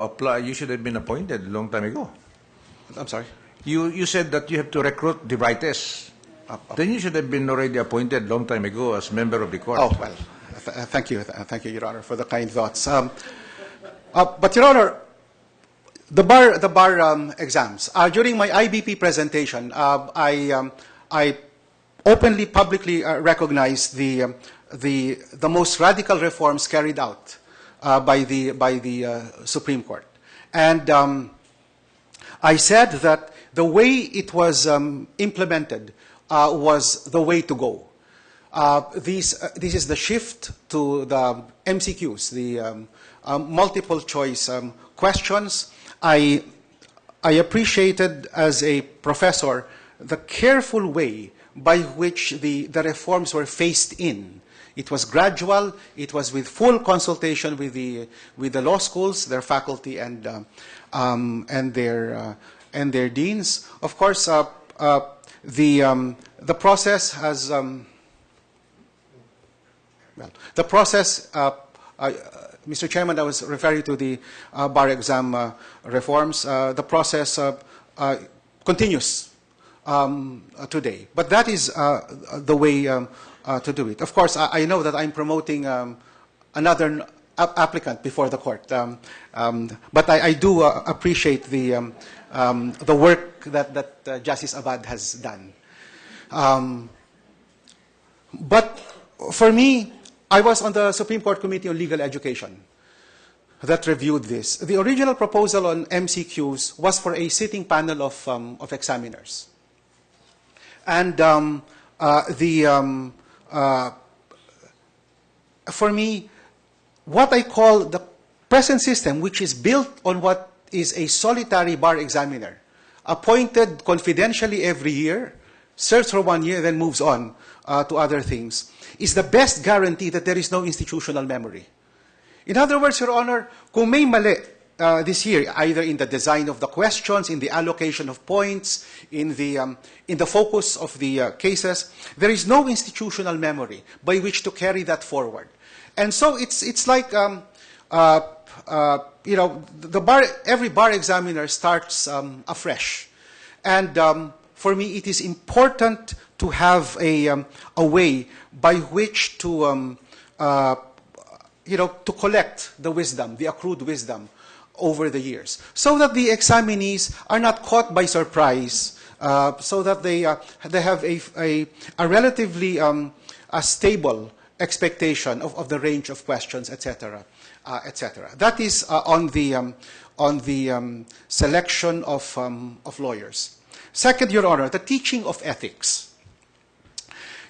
apply. You should have been appointed a long time ago. I'm sorry. You said that you have to recruit the brightest. Then you should have been already appointed long time ago as member of the court. Oh, well, thank you, Your Honor, for the kind thoughts. But, Your Honor, the bar exams. During my IBP presentation, I openly, publicly recognized the most radical reforms carried out by the Supreme Court, and I said that the way it was implemented was the way to go. This is the shift to the MCQs, the multiple choice questions. I appreciated as a professor the careful way by which the reforms were phased in. It was gradual. It was with full consultation with the law schools, their faculty, and their deans. Of course, the process has the process. Mr. Chairman, I was referring to the bar exam reforms. The process continues today, but that is the way to do it. Of course, I know that I'm promoting another applicant before the court, but I do appreciate the work that Justice Abad has done. But for me, I was on the Supreme Court Committee on Legal Education that reviewed this. The original proposal on MCQs was for a sitting panel of examiners. And for me, what I call the present system, which is built on what is a solitary bar examiner, appointed confidentially every year, serves for 1 year, then moves on to other things, is the best guarantee that there is no institutional memory. In other words, Your Honor, kung may mali this year, either in the design of the questions, in the allocation of points, in the focus of the cases, there is no institutional memory by which to carry that forward. And so it's like you know, every bar examiner starts afresh, and for me, it is important to have a way by which to you know, to collect the wisdom, the accrued wisdom over the years, so that the examinees are not caught by surprise, so that they have a relatively stable expectation of the range of questions, etc., etc. That is on the selection of lawyers. Second, Your Honor, the teaching of ethics.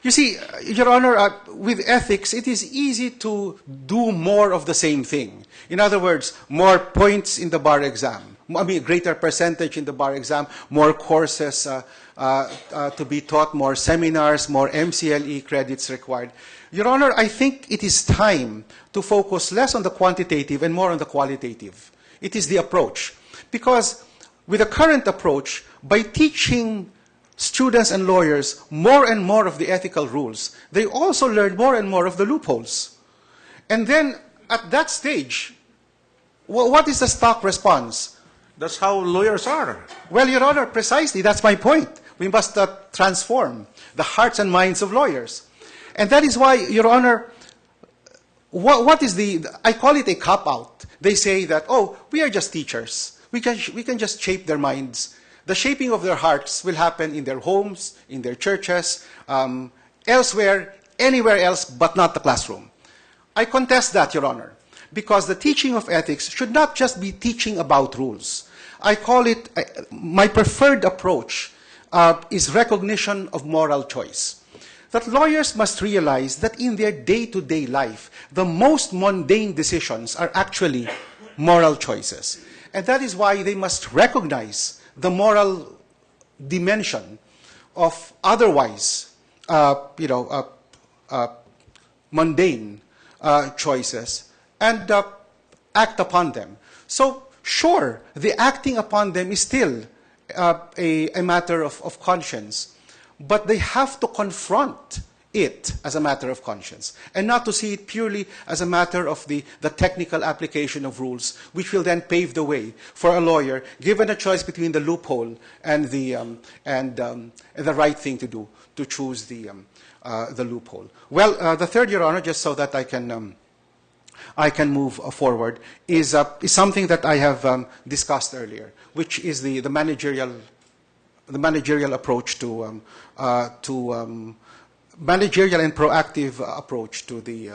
You see, Your Honor, with ethics, it is easy to do more of the same thing. In other words, more points in the bar exam. I mean, greater percentage in the bar exam, more courses to be taught, more seminars, more MCLE credits required. Your Honor, I think it is time to focus less on the quantitative and more on the qualitative. It is the approach. Because with the current approach, by teaching students and lawyers more and more of the ethical rules, they also learn more and more of the loopholes. And then, at that stage, what is the stock response? That's how lawyers are. Well, Your Honor, precisely, that's my point. We must transform the hearts and minds of lawyers. And that is why, Your Honor, what is I call it a cop-out. They say that, oh, we are just teachers. We can just shape their minds. The shaping of their hearts will happen in their homes, in their churches, elsewhere, anywhere else, but not the classroom. I contest that, Your Honor, because the teaching of ethics should not just be teaching about rules. I call it, my preferred approach is recognition of moral choice. That lawyers must realize that in their day-to-day life, the most mundane decisions are actually moral choices. And that is why they must recognize the moral dimension of otherwise, mundane choices and act upon them. So, sure, the acting upon them is still a matter of conscience, but they have to confront it as a matter of conscience, and not to see it purely as a matter of the technical application of rules, which will then pave the way for a lawyer, given a choice between the loophole and the right thing to do, to choose the loophole. Well, the third, Your Honor, just so that I can move forward, is something that I have discussed earlier, which is the managerial approach to managerial and proactive approach to the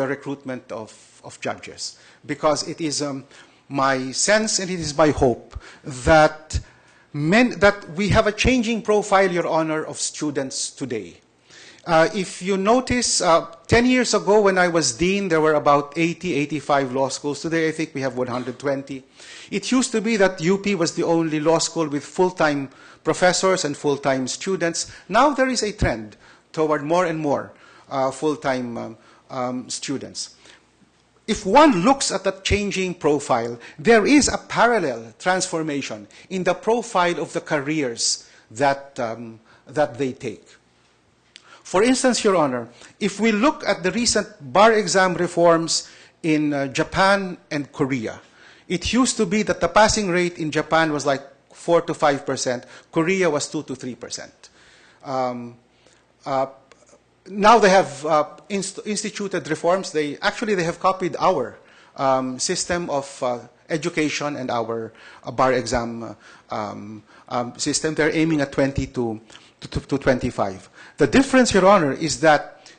recruitment of judges, because it is my sense and it is my hope that we have a changing profile, Your Honor, of students today. If you notice, 10 years ago when I was dean, there were about 80, 85 law schools. Today I think we have 120. It used to be that UP was the only law school with full-time professors and full-time students. Now there is a trend toward more and more full-time students. If one looks at that changing profile, there is a parallel transformation in the profile of the careers that they take. For instance, Your Honor, if we look at the recent bar exam reforms in Japan and Korea, it used to be that the passing rate in Japan was like 4 to 5%. Korea was 2 to 3%. Now they have instituted reforms. They have copied our system of education and our bar exam system. They're aiming at 20 to 25. The difference, Your Honor, is that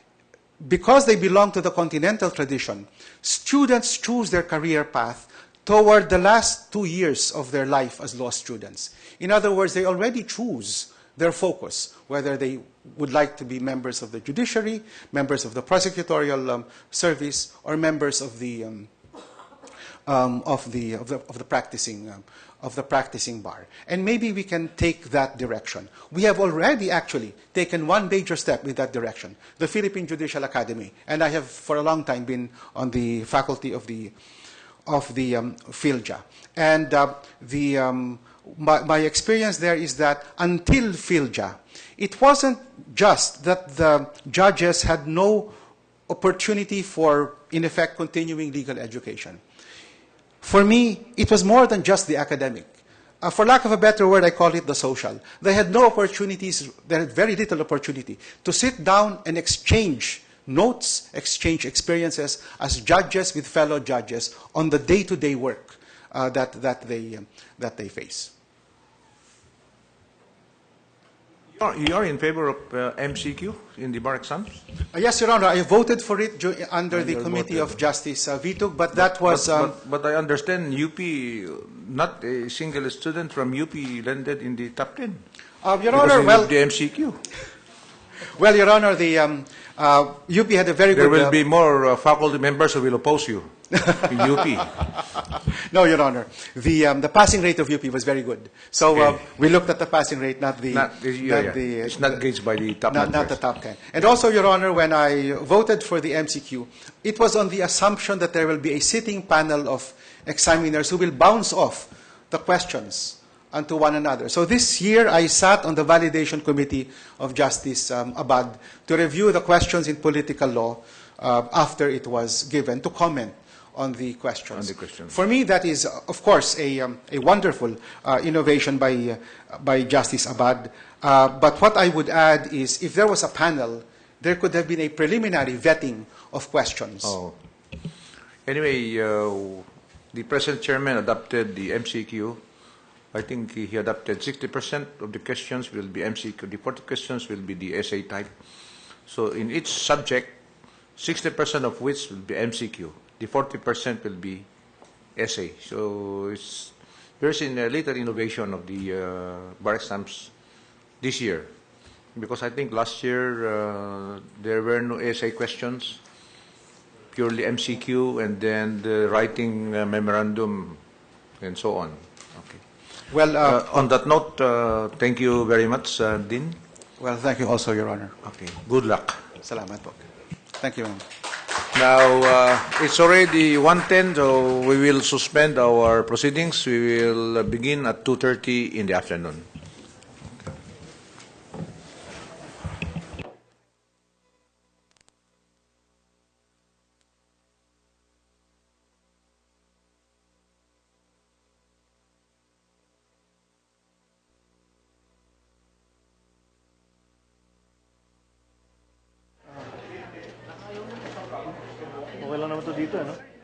because they belong to the continental tradition, students choose their career path toward the last 2 years of their life as law students. In other words, they already choose their focus, whether they would like to be members of the judiciary, members of the prosecutorial service, or members of the practicing bar. And maybe we can take that direction. We have already actually taken one major step in that direction, the Philippine Judicial Academy, and I have for a long time been on the faculty of the PhilJA. And my experience there is that until PhilJA, it wasn't just that the judges had no opportunity for, in effect, continuing legal education. For me, it was more than just the academic. For lack of a better word, I call it the social. They had no opportunities, they had very little opportunity to sit down and exchange notes, exchange experiences as judges with fellow judges on the day-to-day work that they face. You are in favor of MCQ in the bar exams? Yes, Your Honor. I voted for it under the Committee of Justice Vitug, but that was... But I understand UP, not a single student from UP landed in the top 10. Your Honor, well... the MCQ. Well, Your Honor, the UP had a very good... There will be more faculty members who will oppose you in UP. No, Your Honor. The passing rate of UP was very good. So okay. We looked at the passing rate, not the... It's not gauged by the top 10. Not the top 10. And also, Your Honor, when I voted for the MCQ, it was on the assumption that there will be a sitting panel of examiners who will bounce off the questions onto one another. So this year, I sat on the Validation Committee of Justice Abad to review the questions in political law after it was given, to comment on the questions. For me, that is, of course, a wonderful innovation by Justice Abad. But what I would add is, if there was a panel, there could have been a preliminary vetting of questions. Oh. Anyway, the present chairman adopted the MCQ. I think he adopted 60% of the questions will be MCQ. The 40 questions will be the essay type. So in each subject, 60% of which will be MCQ. The 40% will be essay. So there's a little innovation of the bar exams this year. Because I think last year there were no essay questions, purely MCQ, and then the writing memorandum, and so on. Okay. Well, on that note, thank you very much, Dean. Well, thank you also, Your Honor. Okay. Good luck. Salamat po. Thank you, ma'am. Now, it's already 1:10, so we will suspend our proceedings. We will begin at 2:30 in the afternoon. dito, no?